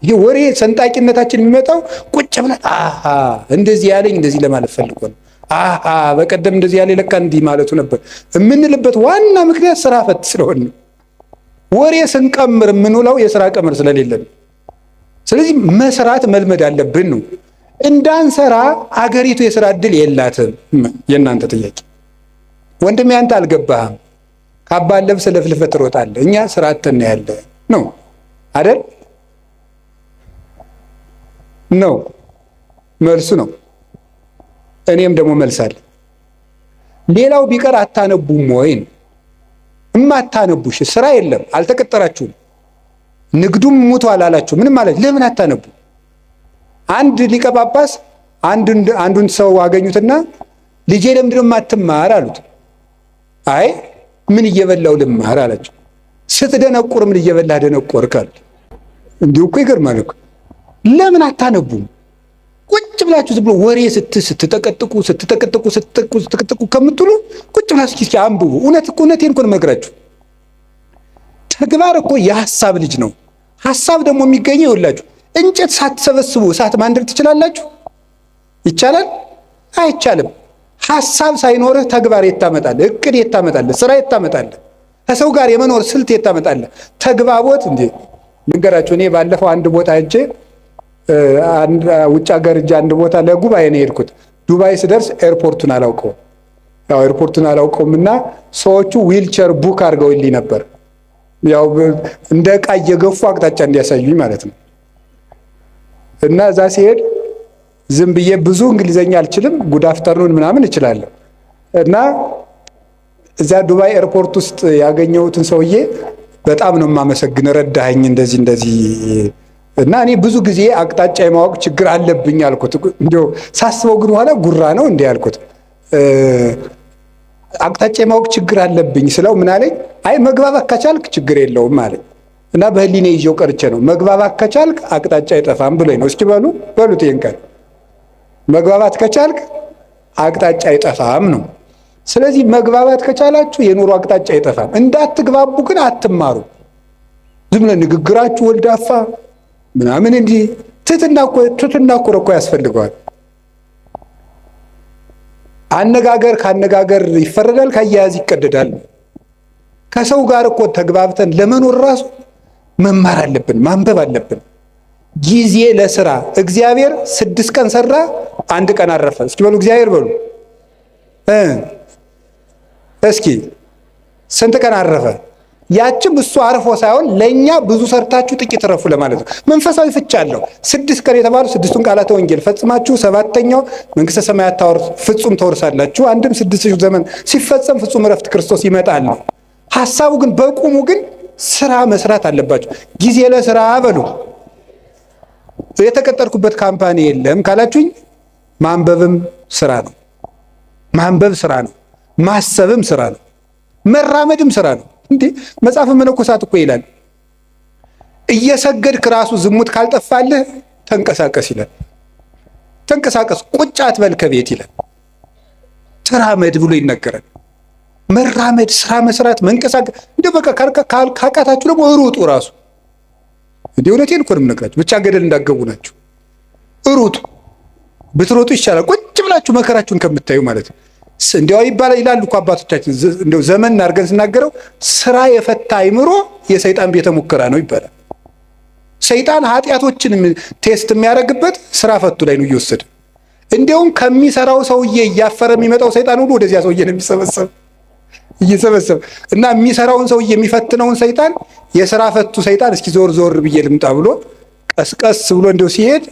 ይሄ ወሬ ሰንጣቂነታችን የሚመጣው ቁጭ ብለን አሃ እንደዚህ ያለኝ እንደዚህ ለማለት ፈልጎ ነው፣ አሃ በቀደም እንደዚህ ያለ ለካ እንዲህ ማለቱ ነበር የምንልበት ዋና ምክንያት ስራ ፈት ስለሆነ ወሬ ስንቀምር የምንውለው የስራ ቀመር ስለሌለን። ስለዚህ መስራት መልመድ አለብን ነው። እንዳንሰራ አገሪቱ የስራ እድል የላትም። የእናንተ ጥያቄ ወንድሜ አንተ አልገባህም። ካባን ለብሰ ለፍልፈህ ትሮጣለህ። እኛ ስራ አጥተን ያለ ነው አይደል? ነው መልሱ ነው። እኔም ደግሞ መልሳለሁ። ሌላው ቢቀር አታነቡም ወይ? እማታነቡሽ ስራ የለም፣ አልተቀጠራችሁም፣ ንግዱም ሙቷል አላችሁ። ምንም ማለት ለምን አታነቡ? አንድ ሊቀ ጳጳስ አንዱን ሰው አገኙትና ልጄ ለምንድን ነው የማትማር አሉት። አይ ምን እየበላው ልማር አላቸው። ስትደነቁር ምን እየበላህ ደነቆርክ አሉት። እንዲሁ እኮ ይገርማል እኮ። ለምን አታነቡም? ቁጭ ብላችሁ ዝም ብሎ ወሬ ስትጠቀጥቁ ከምትሉ ቁጭ ብላችሁ እስኪ አንብቡ። እውነቴን እኮ ነው የምነግራችሁ። ተግባር እኮ የሐሳብ ልጅ ነው። ሐሳብ ደግሞ የሚገኘው ይኸውላችሁ፣ እንጨት ሳትሰበስቡ እሳት ማንደድ ትችላላችሁ? ይቻላል? አይቻልም። ሐሳብ ሳይኖርህ ተግባር የታመጣለህ? እቅድ የታመጣለህ? ስራ የታመጣለህ? ከሰው ጋር የመኖር ስልት የታመጣለህ? ተግባቦት እንዴ ልንገራችሁ። እኔ ባለፈው አንድ ቦታ ሄጄ ውጭ ሀገር ሄጄ አንድ ቦታ ለጉባኤ ነው የሄድኩት። ዱባይ ስደርስ ኤርፖርቱን አላውቀውም። ያው ኤርፖርቱን አላውቀውም እና ሰዎቹ ዊልቸር ቡክ አድርገውልኝ ነበር። ያው እንደ ዕቃ እየገፉ አቅጣጫ እንዲያሳዩኝ ማለት ነው። እና እዛ ሲሄድ ዝም ብዬ ብዙ እንግሊዘኛ አልችልም፣ ጉድ አፍተርኑን ምናምን እችላለሁ። እና እዛ ዱባይ ኤርፖርት ውስጥ ያገኘሁትን ሰውዬ በጣም ነው የማመሰግን፣ ረዳኸኝ እንደዚህ እና እኔ ብዙ ጊዜ አቅጣጫ የማወቅ ችግር አለብኝ አልኩት። እንዲያው ሳስበው ግን ኋላ ጉራ ነው እንዴ አልኩት። አቅጣጫ የማወቅ ችግር አለብኝ ስለው ምን አለኝ? አይ መግባባት ከቻልክ ችግር የለውም አለኝ። እና በህሊኔ ይዤው ቀርቼ ነው መግባባት ከቻልክ አቅጣጫ አይጠፋም ብሎኝ ነው። እስኪ በሉት ይሄን ቃል መግባባት ከቻልክ አቅጣጫ አይጠፋም ነው። ስለዚህ መግባባት ከቻላችሁ የኑሮ አቅጣጫ አይጠፋም። እንዳትግባቡ ግን አትማሩ። ዝም ብለህ ንግግራችሁ ወልዳፋ ምናምን እንዲህ ትህትና እኮ ያስፈልገዋል። አነጋገር ካነጋገር ይፈረዳል፣ ካያያዝ ይቀደዳል። ከሰው ጋር እኮ ተግባብተን ለመኖር ራሱ መማር አለብን፣ ማንበብ አለብን። ጊዜ ለስራ እግዚአብሔር 6 ቀን ሰራ፣ 1 ቀን አረፈ። እስኪ በሉ እግዚአብሔር በሉ እስኪ ስንት ቀን አረፈ? ያችም እሱ አርፎ ሳይሆን ለኛ ብዙ ሰርታችሁ ጥቂት ረፉ ለማለት ነው። መንፈሳዊ ፍቻ አለው። 6 ቀን የተባሉ 6ቱን ቃላተ ወንጌል ፈጽማችሁ 7ኛው መንግስተ ሰማያት ፍጹም ተወርሳላችሁ። አንድም 6000 ዘመን ሲፈጸም ፍጹም እረፍት ክርስቶስ ይመጣል ነው ሐሳቡ። ግን በቁሙ ግን ስራ መስራት አለባችሁ። ጊዜ ለስራ በሉ። የተቀጠርኩበት ካምፓኒ የለም ካላችሁኝ ማንበብም ስራ ነው። ማንበብ ስራ ነው። ማሰብም ስራ ነው። መራመድም ስራ ነው። እንዴ መጽሐፈ መነኮሳት እኮ ይላል እየሰገድክ ራሱ ዝሙት ካልጠፋልህ ተንቀሳቀስ ይላል። ተንቀሳቀስ፣ ቁጭ አትበል ከቤት ይላል። ተራመድ ብሎ ይነገራል። መራመድ፣ ስራ መስራት፣ መንቀሳቀስ። እንደ በቃ ካቃታችሁ ደግሞ ሩጡ ራሱ። እንዴ እውነቴን እኮ ነው የምነግራችሁ። ብቻ ገደል እንዳገቡ ናችሁ። ሩጡ። ብትሮጡ ይሻላል ቁጭ ብላችሁ መከራችሁን ከምታዩ ማለት ነው። እንዲያው ይላሉ እኮ አባቶቻችን። እንደው ዘመን አድርገን ስናገረው ስራ የፈታ አይምሮ የሰይጣን ቤተ ሙከራ ነው ይባላል። ሰይጣን ኃጢአቶችን ቴስት የሚያደርግበት ስራ ፈቱ ላይ ነው እየወሰደ። እንዲያውም ከሚሰራው ሰውዬ እያፈረ የሚመጣው ሰይጣን ሁሉ ወደዚያ ሰውዬ ነው እየሰበሰብ እና የሚሰራውን ሰውዬ የሚፈትነውን ሰይጣን የስራ ፈቱ ሰይጣን እስኪ ዞር ብዬ ልምጣ ብሎ ቀስቀስ ብሎ እንደው ሲሄድ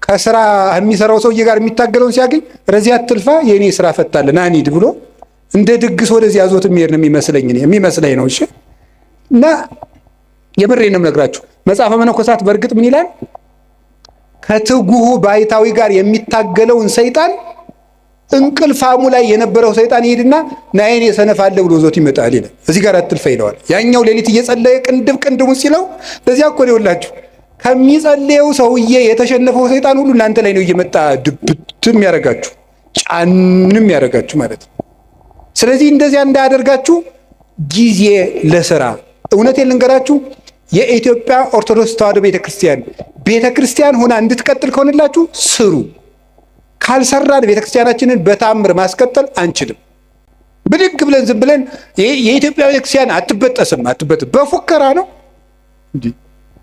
ከስራ የሚሰራው ሰውዬ ጋር የሚታገለውን ሲያገኝ ረዚያ አትልፋ የኔ ስራ ፈታለ ና እንሂድ ብሎ እንደ ድግስ ወደዚያ ዞት የሚሄድ ነው የሚመስለኝ ነው። እሺ እና የምሬን ነው የምነግራችሁ። መጽሐፈ መነኮሳት በእርግጥ ምን ይላል? ከትጉሁ ባይታዊ ጋር የሚታገለውን ሰይጣን እንቅልፋሙ ላይ የነበረው ሰይጣን ይሄድና ናይን የሰነፋለ ብሎ ዞት ይመጣል ይላል። እዚህ ጋር አትልፋ ይለዋል። ያኛው ሌሊት እየጸለየ ቅንድሙን ሲለው ለዚያ እኮ ነው ይውላችሁ ከሚጸልየው ሰውዬ የተሸነፈው ሰይጣን ሁሉ እናንተ ላይ ነው እየመጣ ድብትም ያደርጋችሁ ጫንም ያደርጋችሁ ማለት ነው። ስለዚህ እንደዚያ እንዳያደርጋችሁ ጊዜ ለስራ። እውነቴን ልንገራችሁ የኢትዮጵያ ኦርቶዶክስ ተዋሕዶ ቤተክርስቲያን ሆና እንድትቀጥል ከሆነላችሁ ስሩ። ካልሰራን ቤተክርስቲያናችንን በተአምር ማስቀጠል አንችልም። ብድግ ብለን ዝም ብለን የኢትዮጵያ ቤተክርስቲያን አትበጠስም በፉከራ ነው እንዴ?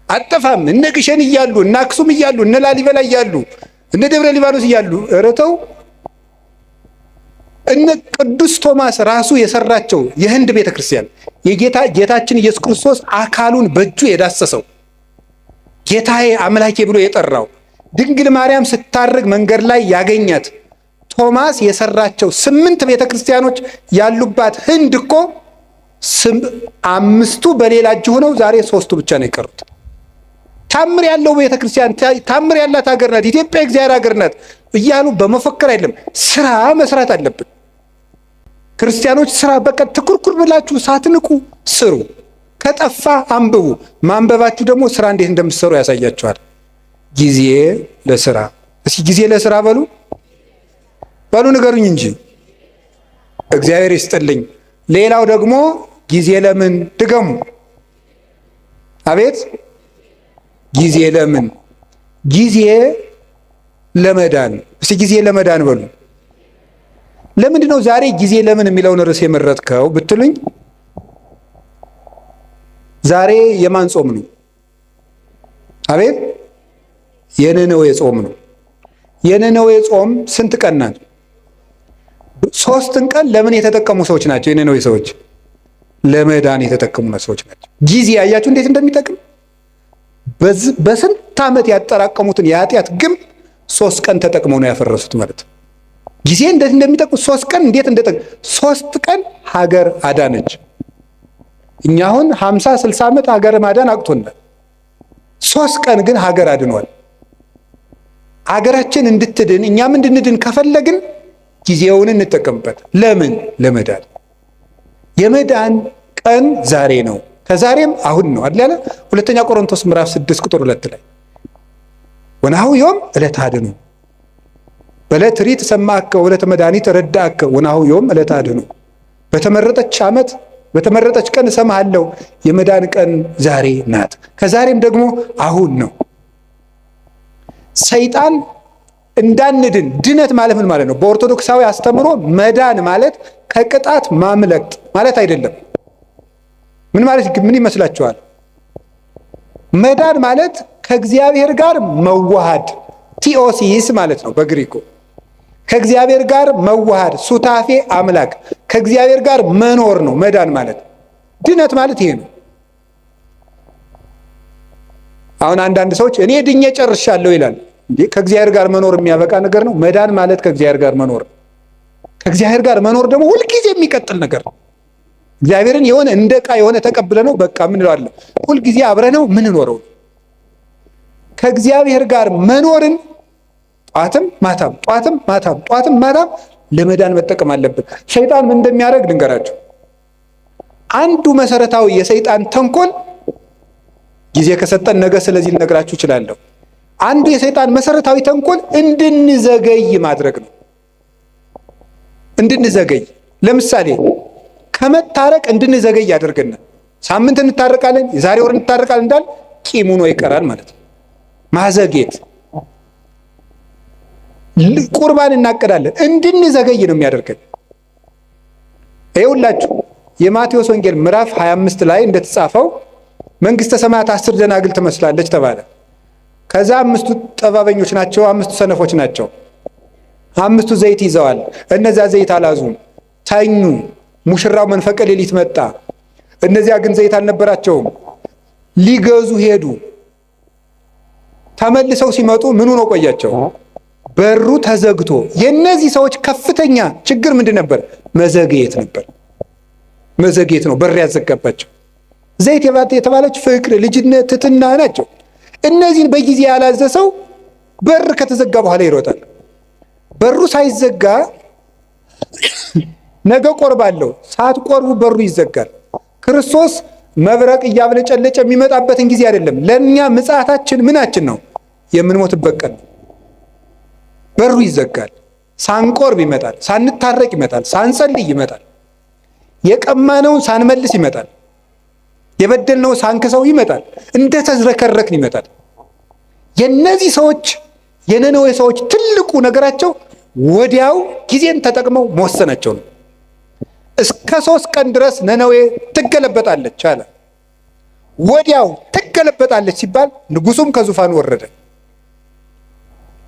አጠፋም። እነ ግሸን እያሉ እነ አክሱም እያሉ እነ ላሊበላ እያሉ እነ ደብረ ሊባኖስ እያሉ እረተው እነ ቅዱስ ቶማስ ራሱ የሰራቸው የህንድ ቤተክርስቲያን ጌታችን ኢየሱስ ክርስቶስ አካሉን በእጁ የዳሰሰው ጌታዬ አምላኬ ብሎ የጠራው ድንግል ማርያም ስታርግ መንገድ ላይ ያገኛት ቶማስ የሰራቸው 8 ቤተክርስቲያኖች ያሉባት ህንድ እኮ 5ቱ በሌላ እጅ ሆነው ዛሬ 3ቱ ብቻ ነው የቀሩት። ታምር ያለው ቤተክርስቲያን ታምር ያላት ሀገር ናት ኢትዮጵያ፣ እግዚአብሔር ሀገር ናት እያሉ በመፈከር አይደለም፣ ስራ መስራት አለብን። ክርስቲያኖች ስራ በቃ ትኩርኩር ብላችሁ ሳትንቁ ስሩ። ከጠፋ አንብቡ። ማንበባችሁ ደግሞ ስራ እንዴት እንደምትሰሩ ያሳያችኋል። ጊዜ ለስራ። እስኪ ጊዜ ለስራ በሉ ንገሩኝ እንጂ እግዚአብሔር ይስጥልኝ። ሌላው ደግሞ ጊዜ ለምን ድገሙ። አቤት ጊዜ ለምን? ጊዜ ለመዳን። እስኪ ጊዜ ለመዳን በሉ። ለምንድን ነው ዛሬ ጊዜ ለምን የሚለውን ርዕስ የመረጥከው ብትሉኝ፣ ዛሬ የማን ጾም ነው? አቤት የነነዌ ጾም ነው። የነነዌ ጾም ስንት ቀን ናት? 3 ቀን ለምን የተጠቀሙ ሰዎች ናቸው? የነነዌ ሰዎች ለመዳን የተጠቀሙ ሰዎች ናቸው። ጊዜ አያችሁ እንዴት እንደሚጠቅም። በስንት ዓመት ያጠራቀሙትን የኃጢአት ግንብ 3 ቀን ተጠቅመው ነው ያፈረሱት ማለት ነው። ጊዜ እንዴት እንደሚጠቅም 3 ቀን እንዴት እንደጠቅም 3 ቀን ሀገር አዳነች። እኛ አሁን 50-60 ዓመት ሀገር ማዳን አቅቶናል። 3 ቀን ግን ሀገር አድኗል። ሀገራችን እንድትድን እኛም እንድንድን ከፈለግን ጊዜውን እንጠቀምበት። ለምን? ለመዳን። የመዳን ቀን ዛሬ ነው፣ ከዛሬም አሁን ነው አይደል? ሁለተኛ ቆሮንቶስ ምዕራፍ 6 ቁጥር 2 ላይ ወናሁ ዮም ዕለተ አድኅኖ በዕለተ ሪት ሰማዕከ ወዕለተ መድኃኒት ረዳእከ ወናሁ ዮም ዕለተ አድኅኖ። በተመረጠች ዓመት በተመረጠች ቀን እሰማሃለሁ። የመዳን ቀን ዛሬ ናት፣ ከዛሬም ደግሞ አሁን ነው። ሰይጣን እንዳንድን ድነት ማለት ምን ማለት ነው? በኦርቶዶክሳዊ አስተምሮ መዳን ማለት ከቅጣት ማምለጥ ማለት አይደለም። ምን ማለት ምን ይመስላችኋል? መዳን ማለት ከእግዚአብሔር ጋር መዋሃድ፣ ቲኦሲስ ማለት ነው በግሪኩ። ከእግዚአብሔር ጋር መዋሃድ፣ ሱታፌ አምላክ፣ ከእግዚአብሔር ጋር መኖር ነው መዳን ማለት። ድነት ማለት ይሄ ነው። አሁን አንዳንድ ሰዎች እኔ ድኜ ጨርሻለሁ ይላል። እንዴ ከእግዚአብሔር ጋር መኖር የሚያበቃ ነገር ነው? መዳን ማለት ከእግዚአብሔር ጋር መኖር። ከእግዚአብሔር ጋር መኖር ደግሞ ሁልጊዜ የሚቀጥል ነገር ነው። እግዚአብሔርን የሆነ እንደ ዕቃ የሆነ ተቀብለ ነው በቃ ምን እላለሁ ሁልጊዜ አብረ ነው ምን ኖረው። ከእግዚአብሔር ጋር መኖርን ጧትም ማታም ጧትም ማታም ጧትም ማታም ለመዳን መጠቀም አለብን። ሰይጣን ምን እንደሚያደርግ ልንገራችሁ። አንዱ መሰረታዊ የሰይጣን ተንኮል ጊዜ ከሰጠን ነገ ስለዚህ ልነግራችሁ እችላለሁ። አንዱ የሰይጣን መሰረታዊ ተንኮል እንድንዘገይ ማድረግ ነው። እንድንዘገይ ለምሳሌ ከመታረቅ እንድንዘገይ ያደርገናል። ሳምንት እንታረቃለን፣ የዛሬ ወር እንታረቃለን እንዳል ቂም ሆኖ ይቀራል ማለት ነው። ማዘጌት። ቁርባን እናቀዳለን፣ እንድንዘገይ ነው የሚያደርገን። ይኸውላችሁ የማቴዎስ ወንጌል ምዕራፍ 25 ላይ እንደተጻፈው መንግስተ ሰማያት 10 ደናግል ትመስላለች ተባለ። ከዛ 5ቱ ጠባበኞች ናቸው፣ 5ቱ ሰነፎች ናቸው። 5ቱ ዘይት ይዘዋል፣ እነዚያ ዘይት አላዙም፣ ተኙ። ሙሽራው መንፈቀ ሌሊት መጣ፣ እነዚያ ግን ዘይት አልነበራቸውም። ሊገዙ ሄዱ። ተመልሰው ሲመጡ ምን ሆኖ ቆያቸው? በሩ ተዘግቶ። የነዚህ ሰዎች ከፍተኛ ችግር ምንድን ነበር? መዘግየት ነበር። መዘግየት ነው በር ያዘጋባቸው። ዘይት የተባለች ፍቅር፣ ልጅነት፣ ትሕትና ናቸው። እነዚህን በጊዜ ያላዘሰው በር ከተዘጋ በኋላ ይሮጣል። በሩ ሳይዘጋ ነገ ቆርባለሁ ሳትቆርቡ በሩ ይዘጋል። ክርስቶስ መብረቅ እያብለጨለጨ የሚመጣበትን ጊዜ አይደለም። ለእኛ ምጽአታችን ምናችን ነው? የምንሞትበት ቀን ነው። በሩ ይዘጋል። ሳንቆርብ ይመጣል፣ ሳንታረቅ ይመጣል፣ ሳንጸልይ ይመጣል፣ የቀማነውን ሳንመልስ ይመጣል። የበደልነው ሳንክሰው ይመጣል፣ እንደተዝረከረክን ይመጣል። የነዚህ ሰዎች የነነዌ ሰዎች ትልቁ ነገራቸው ወዲያው ጊዜን ተጠቅመው መወሰናቸው ነው። እስከ 3 ቀን ድረስ ነነዌ ትገለበጣለች አለ። ወዲያው ትገለበጣለች ሲባል ንጉሱም ከዙፋኑ ወረደ፣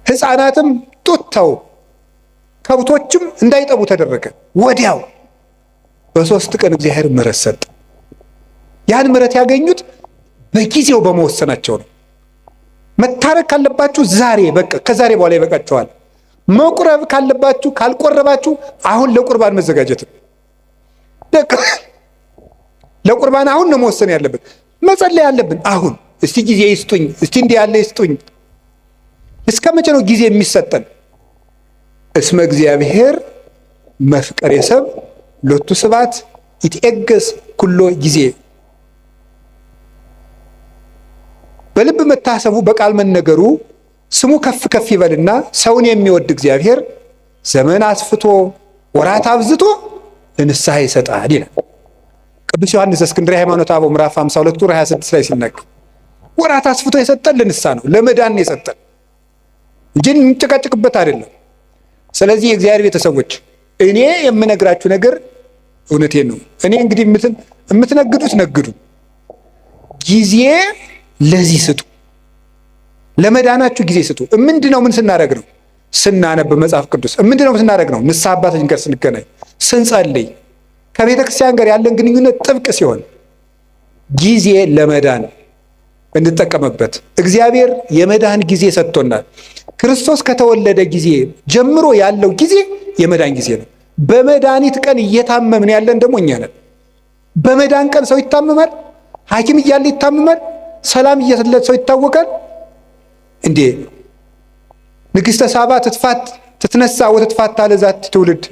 ሕፃናትም ጡት ተው፣ ከብቶችም እንዳይጠቡ ተደረገ። ወዲያው በ3 ቀን እግዚአብሔር ምሕረት ሰጠ። ያን ምሕረት ያገኙት በጊዜው በመወሰናቸው ነው። መታረቅ ካለባችሁ ዛሬ በቃ ከዛሬ በኋላ ይበቃችኋል። መቁረብ ካለባችሁ ካልቆረባችሁ አሁን ለቁርባን መዘጋጀት ነው። ለቁርባን አሁን ነው መወሰን ያለብን፣ መጸለይ ያለብን አሁን። እስቲ ጊዜ ይስጡኝ፣ እስቲ እንዲህ ያለ ይስጡኝ። እስከ መቼ ነው ጊዜ የሚሰጠን? እስመ እግዚአብሔር መፍቀሬ ሰብ ሎቱ ስብሐት ይትዔገስ ኩሎ ጊዜ። በልብ መታሰቡ በቃል መነገሩ ስሙ ከፍ ከፍ ይበልና ሰውን የሚወድ እግዚአብሔር ዘመን አስፍቶ ወራት አብዝቶ ለንስሐ ይሰጣል ይላል ቅዱስ ዮሐንስ እስክንድርያ ሃይማኖተ አበው ምዕራፍ 52 ቁጥር 26 ላይ ሲናገር ወራት አስፍቶ የሰጠን ለንስሐ ነው፣ ለመዳን ነው የሰጠን እንጂ እንጨቃጨቅበት አይደለም። ስለዚህ የእግዚአብሔር ቤተሰቦች እኔ የምነግራችሁ ነገር እውነቴን ነው። እኔ እንግዲህ የምትነግዱት ነግዱ፣ ጊዜ ለዚህ ስጡ፣ ለመዳናችሁ ጊዜ ስጡ። ምንድነው? ምን ስናደርግ ነው? ስናነብ መጽሐፍ ቅዱስ። ምንድነው ስናደርግ ነው? ንስሐ አባታችን ጋር ስንገናኝ፣ ስንጸልይ፣ ከቤተ ክርስቲያን ጋር ያለን ግንኙነት ጥብቅ ሲሆን ጊዜ ለመዳን እንጠቀምበት። እግዚአብሔር የመዳን ጊዜ ሰጥቶናል። ክርስቶስ ከተወለደ ጊዜ ጀምሮ ያለው ጊዜ የመዳን ጊዜ ነው። በመድኃኒት ቀን እየታመምን ያለን ደግሞ እኛ ነን። በመዳን ቀን ሰው ይታመማል። ሐኪም እያለ ይታመማል። ሰላም እየሰለት ሰው ይታወቃል እንዴ? ንግሥተ ሳባ ትትነሳ ወትትፋታ ለዛቲ ትውልድ።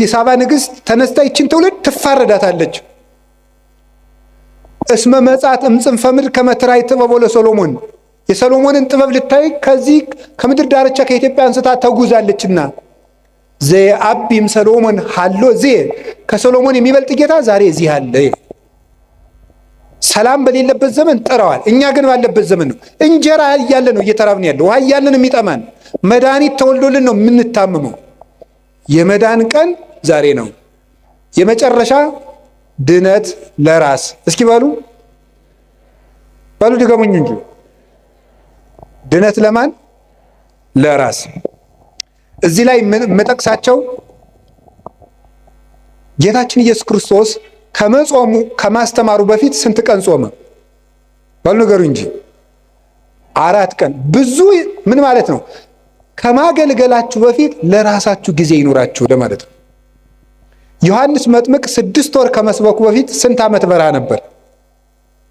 የሳባ ንግሥት ተነስታ ይችን ትውልድ ትፋረዳታለች። እስመ መጻት እምጽንፈ ምድር ከመ ትራይ ጥበቦ ለሰሎሞን። የሰሎሞንን ጥበብ ልታይ ከዚህ ከምድር ዳርቻ ከኢትዮጵያ አንስታ ተጉዛለችና ዘአቢም ሰሎሞን ሃሎ ከሰሎሞን የሚበልጥ ጌታ ዛሬ እዚህ አለ። ሰላም በሌለበት ዘመን ጠራዋል። እኛ ግን ባለበት ዘመን ነው። እንጀራ እያለ ነው እየተራብን ያለው፣ ውሃ እያለ ነው የሚጠማን። መድኃኒት ተወልዶልን ነው የምንታመመው። የመዳን ቀን ዛሬ ነው። የመጨረሻ ድነት ለራስ። እስኪ በሉ ድገሙኝ እንጂ ድነት ለማን? ለራስ። እዚህ ላይ የምጠቅሳቸው ጌታችን ኢየሱስ ክርስቶስ ከመጾሙ ከማስተማሩ በፊት ስንት ቀን ጾመ? በሉ ንገሩ እንጂ። 4 ቀን። ብዙ ምን ማለት ነው? ከማገልገላችሁ በፊት ለራሳችሁ ጊዜ ይኑራችሁ ለማለት ነው። ዮሐንስ መጥምቅ 6 ወር ከመስበኩ በፊት ስንት ዓመት በረሃ ነበር?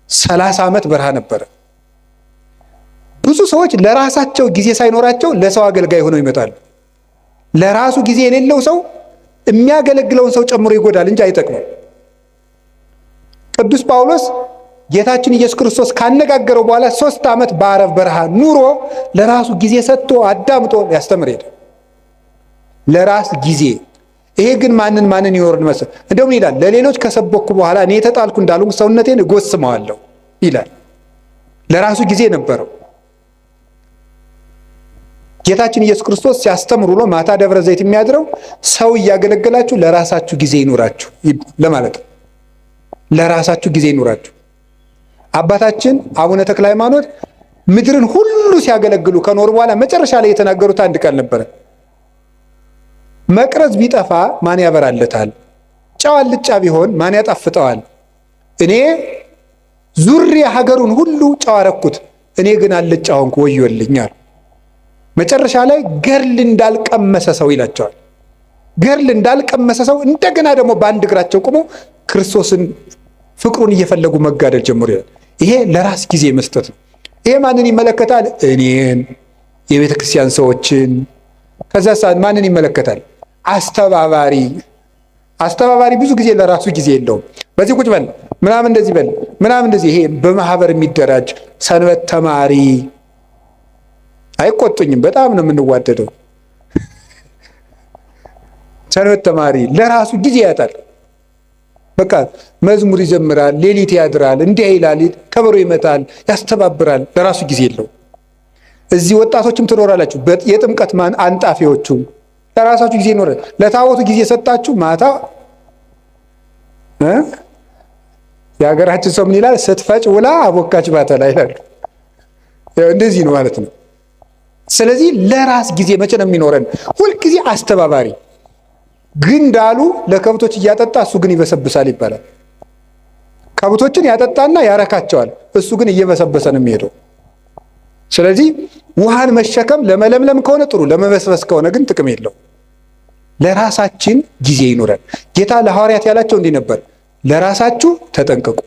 30 ዓመት በረሃ ነበረ። ብዙ ሰዎች ለራሳቸው ጊዜ ሳይኖራቸው ለሰው አገልጋይ ሆነው ይመጣሉ። ለራሱ ጊዜ የሌለው ሰው የሚያገለግለውን ሰው ጨምሮ ይጎዳል እንጂ አይጠቅምም። ቅዱስ ጳውሎስ ጌታችን ኢየሱስ ክርስቶስ ካነጋገረው በኋላ 3 ዓመት በአረብ በረሃ ኑሮ ለራሱ ጊዜ ሰጥቶ አዳምጦ ያስተምር ሄደ። ለራስ ጊዜ። ይሄ ግን ማንን ይኖርን መሰል? እንደውም ይላል ለሌሎች ከሰበኩ በኋላ እኔ የተጣልኩ እንዳሉ ሰውነቴን እጎስመዋለሁ ይላል። ለራሱ ጊዜ ነበረው። ጌታችን ኢየሱስ ክርስቶስ ሲያስተምር ውሎ ማታ ደብረ ዘይት የሚያድረው ሰው እያገለገላችሁ ለራሳችሁ ጊዜ ይኑራችሁ ለማለት ነው። ለራሳችሁ ጊዜ ይኑራችሁ። አባታችን አቡነ ተክለ ሃይማኖት ምድርን ሁሉ ሲያገለግሉ ከኖሩ በኋላ መጨረሻ ላይ የተናገሩት አንድ ቃል ነበረ። መቅረዝ ቢጠፋ ማን ያበራለታል? ጨው አልጫ ቢሆን ማን ያጣፍጠዋል? እኔ ዙሪያ ሀገሩን ሁሉ ጨው አረኩት፣ እኔ ግን አልጫ ሆንኩ፣ ወዮልኛል። መጨረሻ ላይ ገርል እንዳልቀመሰ ሰው ይላቸዋል። ገርል እንዳልቀመሰ ሰው እንደገና ደግሞ በአንድ እግራቸው ቆመው ክርስቶስን ፍቅሩን እየፈለጉ መጋደል ጀምሮ ይላል። ይሄ ለራስ ጊዜ መስጠት ነው። ይሄ ማንን ይመለከታል? እኔን፣ የቤተ ክርስቲያን ሰዎችን። ከዛ ሰዓት ማንን ይመለከታል? አስተባባሪ ብዙ ጊዜ ለራሱ ጊዜ የለውም። በዚህ ቁጭ በል ምናምን እንደዚህ በል ምናምን እንደዚህ። ይሄ በማህበር የሚደራጅ ሰንበት ተማሪ አይቆጡኝም፣ በጣም ነው የምንዋደደው። ሰንበት ተማሪ ለራሱ ጊዜ ያጣል። በቃ መዝሙር ይዘምራል፣ ሌሊት ያድራል፣ እንዲህ ይላል፣ ከበሮ ይመታል፣ ያስተባብራል። ለራሱ ጊዜ የለው። እዚህ ወጣቶችም ትኖራላችሁ፣ የጥምቀት አንጣፊዎቹም ለራሳችሁ ጊዜ ይኖራል። ለታቦቱ ጊዜ ሰጣችሁ ማታ የሀገራችን ሰው ምን ይላል? ስትፈጭ ውላ አቦካች ባተላ ይላሉ። እንደዚህ ነው ማለት ነው። ስለዚህ ለራስ ጊዜ መቼ ነው የሚኖረን? ሁልጊዜ አስተባባሪ ግንዳሉ ለከብቶች እያጠጣ እሱ ግን ይበሰብሳል ይባላል። ከብቶችን ያጠጣና ያረካቸዋል፣ እሱ ግን እየበሰበሰ ነው የሚሄደው። ስለዚህ ውሃን መሸከም ለመለምለም ከሆነ ጥሩ፣ ለመበስበስ ከሆነ ግን ጥቅም የለው። ለራሳችን ጊዜ ይኖረን። ጌታ ለሐዋርያት ያላቸው እንዲህ ነበር፣ ለራሳችሁ ተጠንቀቁ፣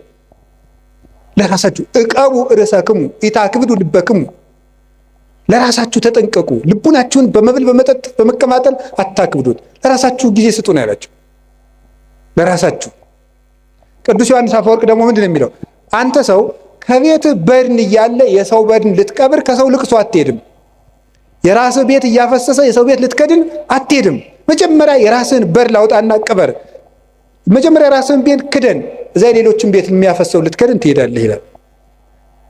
ለራሳችሁ እቀቡ ርእሰክሙ ኢታክብዱ ልበክሙ፣ ለራሳችሁ ተጠንቀቁ፣ ልቡናችሁን በመብል በመጠጥ በመቀማጠል አታክብዱት፣ ለራሳችሁ ጊዜ ስጡ ነው ያላቸው። ለራሳችሁ። ቅዱስ ዮሐንስ አፈወርቅ ደግሞ ምንድን ነው የሚለው? አንተ ሰው ከቤትህ በድን እያለ የሰው በድን ልትቀብር ከሰው ልቅሶ አትሄድም። የራስህ ቤት እያፈሰሰ የሰው ቤት ልትከድን አትሄድም። መጀመሪያ የራስህን በድን አውጣና ቅበር። መጀመሪያ የራስህን ቤት ክደን፣ እዛ የሌሎችን ቤት የሚያፈሰው ልትከድን ትሄዳለህ ይላል።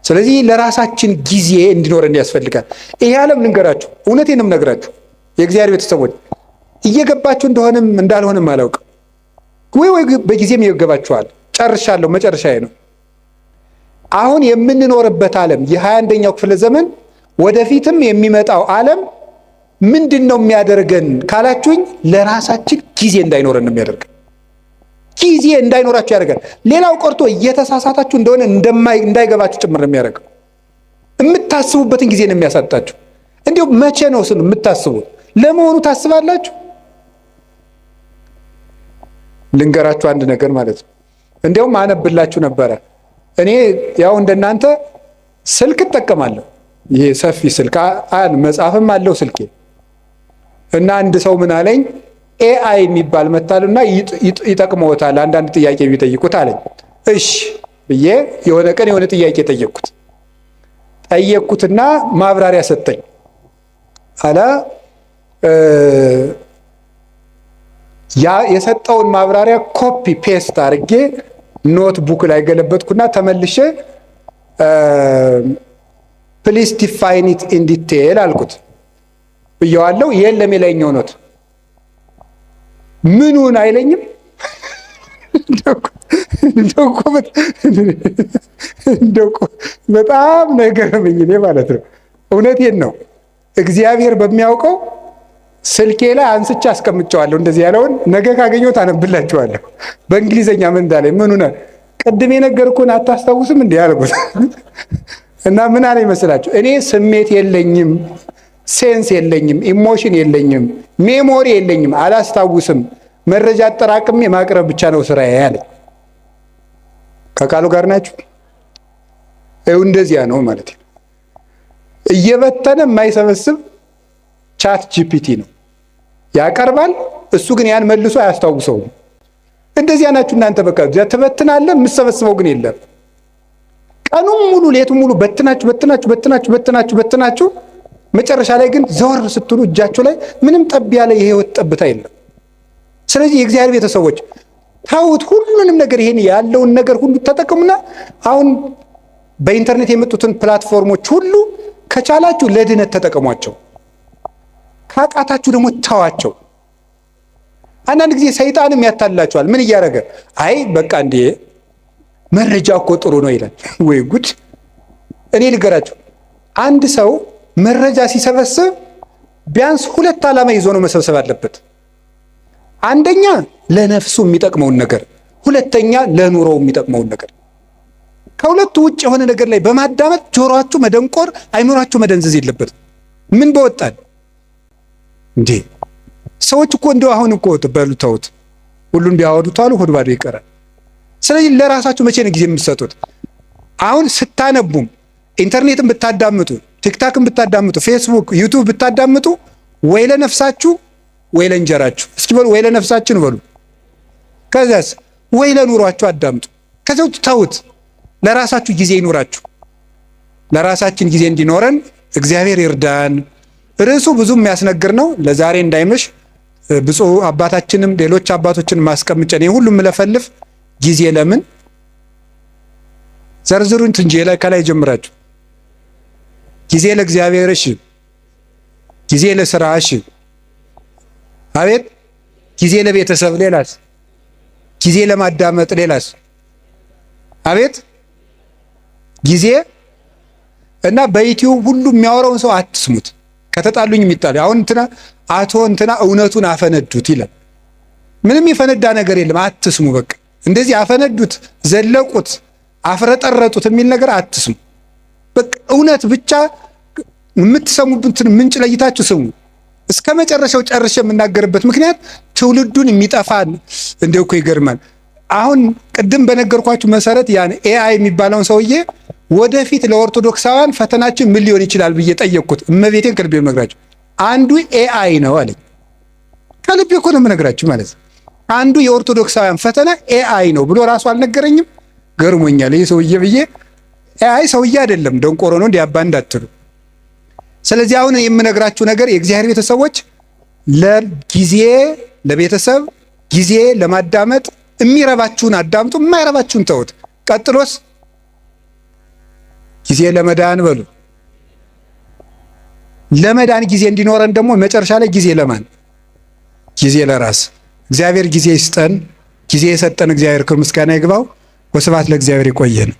ስለዚህ ለራሳችን ጊዜ እንዲኖረን ያስፈልጋል። ይሄ ዓለም ልንገራችሁ፣ እውነቴንም ነግራችሁ የእግዚአብሔር ቤተሰቦች እየገባችሁ እንደሆነም እንዳልሆነም አላውቅም፣ ወይ በጊዜም ይገባችኋል። ጨርሻለሁ፣ መጨረሻዬ ነው። አሁን የምንኖርበት ዓለም የ21ኛው ክፍለ ዘመን ወደፊትም የሚመጣው ዓለም ምንድን ነው የሚያደርገን ካላችሁኝ፣ ለራሳችን ጊዜ እንዳይኖረን ነው የሚያደርገን። ጊዜ እንዳይኖራችሁ ያደርጋል። ሌላው ቀርቶ እየተሳሳታችሁ እንደሆነ እንዳይገባችሁ ጭምር ነው የሚያደርገው። የምታስቡበትን ጊዜ ነው የሚያሳጣችሁ። እንዲሁም መቼ ነው ስሉ የምታስቡት? ለመሆኑ ታስባላችሁ? ልንገራችሁ አንድ ነገር ማለት ነው። እንዲያውም አነብላችሁ ነበረ። እኔ ያው እንደናንተ ስልክ እጠቀማለሁ። ይሄ ሰፊ ስልክ መጽሐፍም አለው ስልኬ። እና አንድ ሰው ምን አለኝ፣ ኤአይ የሚባል መታልና ይጠቅመውታል አንዳንድ ጥያቄ ቢጠይቁት አለኝ። እሺ ብዬ የሆነ ቀን የሆነ ጥያቄ ጠየቅኩትና ማብራሪያ ሰጠኝ። አላ ያ የሰጠውን ማብራሪያ ኮፒ ፔስት አድርጌ ኖትቡክ ላይ ገለበጥኩና ተመልሼ ፕሊስ ዲፋይን ኢት ኢን ዲቴል አልኩት ብየዋለሁ። የለም የላይኛው ኖት ምኑን አይለኝም። በጣም ነገረመኝ እኔ ማለት ነው። እውነቴን ነው። እግዚአብሔር በሚያውቀው ስልኬ ላይ አንስቼ አስቀምጨዋለሁ። እንደዚህ ያለውን ነገ ካገኘሁት አነብላችኋለሁ። በእንግሊዘኛ ምን እንዳለ ምኑን ቅድም የነገርኩህን አታስታውስም እንዴ አልኩት። እና ምን አለ ይመስላችሁ? እኔ ስሜት የለኝም፣ ሴንስ የለኝም፣ ኢሞሽን የለኝም፣ ሜሞሪ የለኝም፣ አላስታውስም። መረጃ አጠራቅሜ ማቅረብ ብቻ ነው ስራዬ ያለ። ከቃሉ ጋር ናችሁ? እንደዚያ ነው ማለት ነው። እየበተነ የማይሰበስብ ቻት ጂፒቲ ነው ያቀርባል። እሱ ግን ያን መልሶ አያስታውሰውም። እንደዚያ ናችሁ እናንተ። በቃ ትበትናለህ፣ የምትሰበስበው ግን የለም። ቀኑን ሙሉ ሌቱን ሙሉ በትናችሁ መጨረሻ ላይ ግን ዘወር ስትሉ እጃችሁ ላይ ምንም ጠብ ያለ የህይወት ጠብታ የለም። ስለዚህ የእግዚአብሔር ቤተሰቦች ታውት ሁሉንም ነገር ይሄን ያለውን ነገር ሁሉ ተጠቅሙና አሁን በኢንተርኔት የመጡትን ፕላትፎርሞች ሁሉ ከቻላችሁ ለድነት ተጠቀሟቸው፣ ካቃታችሁ ደግሞ ተዋቸው። አንዳንድ ጊዜ ሰይጣንም ያታልላችኋል። ምን እያደረገ አይ በቃ እንዴ መረጃ እኮ ጥሩ ነው ይላል። ወይ ጉድ! እኔ ልገራችሁ፣ አንድ ሰው መረጃ ሲሰበስብ ቢያንስ ሁለት ዓላማ ይዞ ነው መሰብሰብ አለበት። አንደኛ ለነፍሱ የሚጠቅመውን ነገር፣ ሁለተኛ ለኑሮው የሚጠቅመውን ነገር። ከሁለቱ ውጭ የሆነ ነገር ላይ በማዳመጥ ጆሮአችሁ መደንቆር፣ አይምሯችሁ መደንዘዝ የለበትም። ምን በወጣን እንዴ! ሰዎች እኮ እንደው አሁን እኮ በሉታውት ሁሉን ቢያወዱት አሉ ሆድ ባዶ ይቀራል። ስለዚህ ለራሳችሁ መቼ ነው ጊዜ የምትሰጡት? አሁን ስታነቡም ኢንተርኔትን ብታዳምጡ፣ ቲክታክን ብታዳምጡ፣ ፌስቡክ፣ ዩቱብ ብታዳምጡ ወይ ለነፍሳችሁ ወይ ለእንጀራችሁ። እስኪ በሉ ወይ ለነፍሳችን በሉ። ከዛስ ወይ ለኑሯችሁ አዳምጡ። ከዛው ተውት። ለራሳችሁ ጊዜ ይኑራችሁ። ለራሳችን ጊዜ እንዲኖረን እግዚአብሔር ይርዳን። ርዕሱ ብዙ የሚያስነግር ነው። ለዛሬ እንዳይመሽ ብፁዕ አባታችንም ሌሎች አባቶችን ማስቀምጨን ሁሉም ለፈልፍ ጊዜ ለምን ዘርዝሩን እንጂ ከላይ ጀምራችሁ ጊዜ ለእግዚአብሔር፣ እሺ ጊዜ ለስራ፣ እሺ አቤት ጊዜ ለቤተሰብ፣ ሌላስ ጊዜ ለማዳመጥ፣ ሌላስ አቤት ጊዜ እና በዩቲዩብ ሁሉ የሚያወራውን ሰው አትስሙት። ከተጣሉኝ የሚጣሉ አሁን አቶ እውነቱን አፈነዱት ይላል። ምንም የፈነዳ ነገር የለም። አትስሙ። በቃ እንደዚህ አፈነዱት፣ ዘለቁት፣ አፍረጠረጡት የሚል ነገር አትስሙ። በቃ እውነት ብቻ የምትሰሙበትን ምንጭ ለይታችሁ ስሙ። እስከ መጨረሻው ጨርሼ የምናገርበት ምክንያት ትውልዱን የሚጠፋን እንደው እኮ ይገርማል። አሁን ቅድም በነገርኳችሁ መሰረት ያን ኤአይ የሚባለውን ሰውዬ ወደፊት ለኦርቶዶክሳውያን ፈተናችን ምን ሊሆን ይችላል ብዬ ጠየቅኩት። እመቤቴን ከልቤ የምነግራችሁ አንዱ ኤአይ ነው አለኝ። ከልቤ እኮ ነው የምነግራችሁ ማለት ነው። አንዱ የኦርቶዶክሳውያን ፈተና ኤአይ ነው ብሎ ራሱ አልነገረኝም። ገርሞኛል ይህ ሰውዬ ብዬ። ኤአይ ሰውዬ አይደለም፣ ደንቆሮ ነው እንዲያባ እንዳትሉ። ስለዚህ አሁን የምነግራችሁ ነገር የእግዚአብሔር ቤተሰቦች ለጊዜ ለቤተሰብ ጊዜ ለማዳመጥ የሚረባችሁን አዳምጡ፣ የማይረባችሁን ተውት። ቀጥሎስ ጊዜ ለመዳን በሉ። ለመዳን ጊዜ እንዲኖረን ደግሞ መጨረሻ ላይ ጊዜ ለማን? ጊዜ ለራስ። እግዚአብሔር ጊዜ ይስጠን። ጊዜ የሰጠን እግዚአብሔር ክብር ምስጋና ይግባው። ወስብሐት ለእግዚአብሔር። ይቆየን።